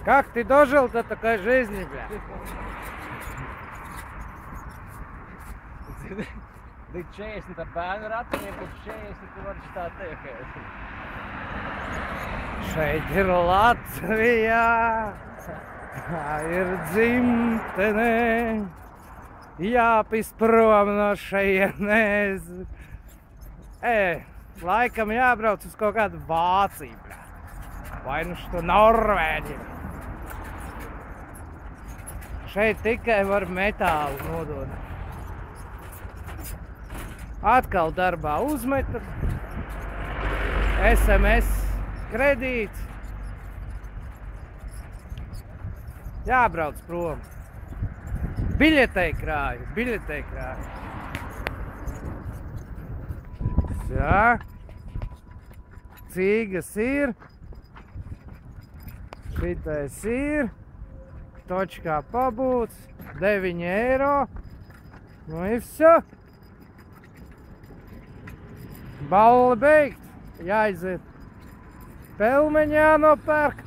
Как ты дожил до такой жизни, бля? Līdz 40 ar bērnu ratiņiem, kopš 40 tu vari tā tiekēt. Šeit ir Latvijā, tā ir dzimtene, jāpist prom no šejienes. Laikam jābrauc uz kaut kādu Vāciju, bļā. Vai nu šo Norvēģiju. Šeit tikai var metālu nodot. Atkal darbā uzmeta, SMS kredīts. Jābrauc prom. Biļetei krāju. Jā. Cīgas ir. Šitais ir. Točkā pabūts. 9 eiro. Nu ir vse. Balli beigt. Jāiziet. Pelmeņi jānopērk.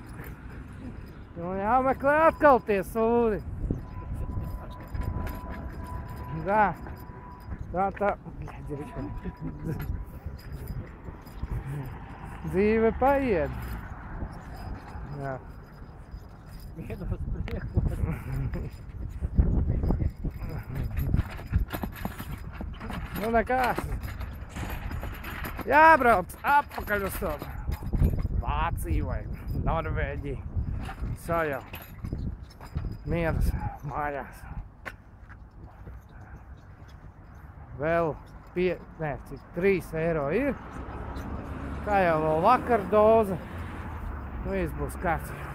Un jāmeklē atkal tie sūdi. Tā. Dzīve paiet. Jā. Miedos priekos. Nu nekās. Jābrauc atpakaļ uz to Vāciju vai Norvēģiju. Sajau. Mieras mājās. Vēl 3 eiro ir. Kā jau vēl vakar doze. Nu, viss būs kārtībā.